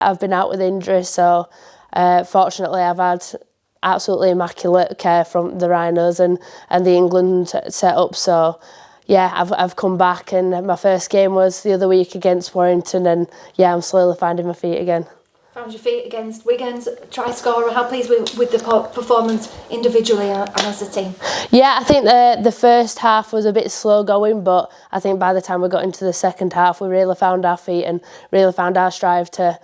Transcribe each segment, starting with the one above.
I've been out with injury, so fortunately I've had absolutely immaculate care from the Rhinos and the England setup. So yeah, I've come back, and my first game was the other week against Warrington, and yeah, I'm slowly finding my feet again. Found your feet against Wigan's try scorer. How pleased with the performance individually and as a team? Yeah, I think the first half was a bit slow going, but I think by the time we got into the second half, we really found our feet and really found our strive to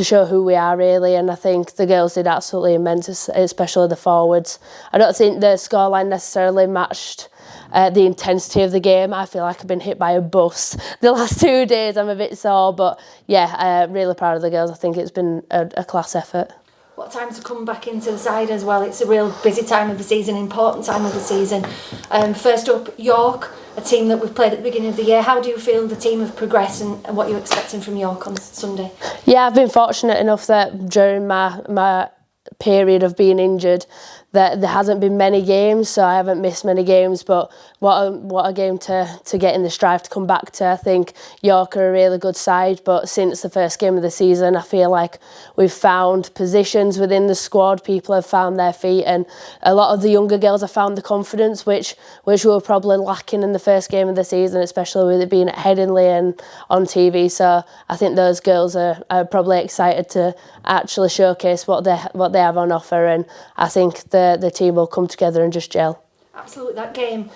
show who we are, really. And I think the girls did absolutely immense, especially the forwards. I don't think the scoreline necessarily matched the intensity of the game. I feel like I've been hit by a bus the last 2 days. I'm a bit sore, but yeah, really proud of the girls. I think it's been a class effort. What time to come back into the side as well? It's a real busy time of the season, important time of the season. First up, York, a team that we've played at the beginning of the year. How do you feel the team have progressed, and what you're expecting from York on Sunday? Yeah, I've been fortunate enough that during my period of being injured that there hasn't been many games, so I haven't missed many games, but what a game to get in the strive to come back to. I think York are a really good side, but since the first game of the season I feel like we've found positions within the squad, people have found their feet, and a lot of the younger girls have found the confidence which we were probably lacking in the first game of the season, especially with it being at Headingley and on TV. So I think those girls are probably excited to actually showcase what they have on offer, and I think the team will come together and just gel. Absolutely, that game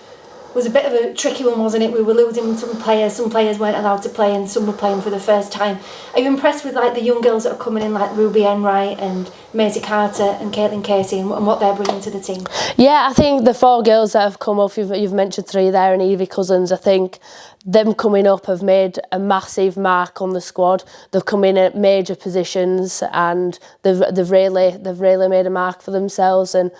was a bit of a tricky one, wasn't it? We were losing some players weren't allowed to play, and some were playing for the first time. Are you impressed with the young girls that are coming in, like Ruby Enright and Maisie Carter and Caitlin Casey, and what they're bringing to the team? Yeah, I think the 4 girls that have come up, you've mentioned 3 there, and Evie Cousins, I think them coming up have made a massive mark on the squad. They've come in at major positions, and they've really made a mark for themselves. And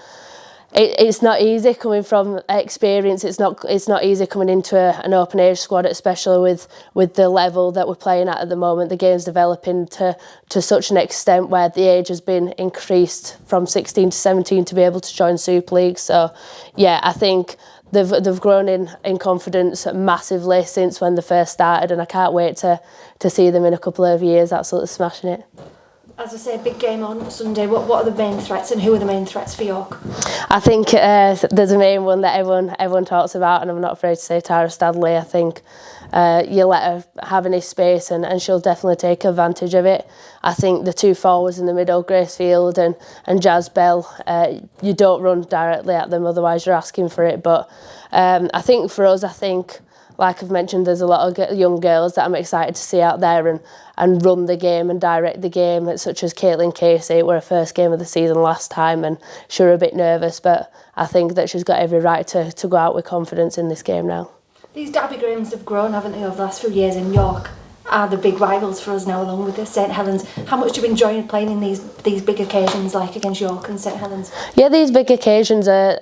it's not easy coming from experience. It's not easy coming into an open age squad, especially with the level that we're playing at the moment. The game's developing to such an extent where the age has been increased from 16 to 17 to be able to join Super League. So yeah, I think they've grown in confidence massively since when they first started, and I can't wait to see them in a couple of years absolutely smashing it. As I say, big game on Sunday. What are the main threats, and who are the main threats for York? I think there's a main one that everyone talks about, and I'm not afraid to say Tara Stanley. I think you let her have any space, and she'll definitely take advantage of it. I think the 2 forwards in the middle, Grace Field and Jazz Bell, you don't run directly at them, otherwise you're asking for it. But I think for us, like I've mentioned, there's a lot of young girls that I'm excited to see out there and run the game and direct the game, such as Caitlin Casey. It were her first game of the season last time, and she was a bit nervous, but I think that she's got every right to go out with confidence in this game now. These derby games have grown, haven't they, over the last few years, in York are the big rivals for us now, along with the St Helens. How much do you enjoy playing in these big occasions, like against York and St Helens? Yeah, these big occasions are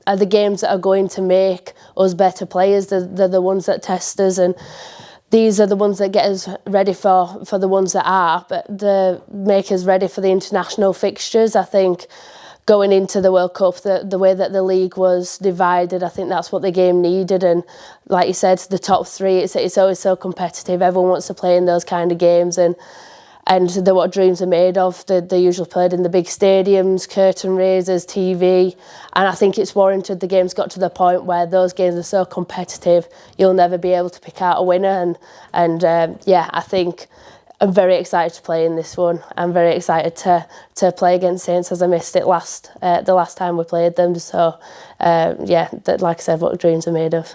the games that are going to make us better players. They're the ones that test us, and these are the ones that get us ready for the ones that are, but they make us ready for the international fixtures. I think going into the World Cup, the way that the league was divided, I think that's what the game needed. And like you said, the top 3, it's always so competitive. Everyone wants to play in those kind of games, and they're what dreams are made of. They're usually played in the big stadiums, curtain raisers, TV, and I think it's warranted. The game's got to the point where those games are so competitive, you'll never be able to pick out a winner. And yeah, I think I'm very excited to play in this one. I'm very excited to play against Saints, as I missed it the last time we played them. So yeah, like I said, what dreams are made of.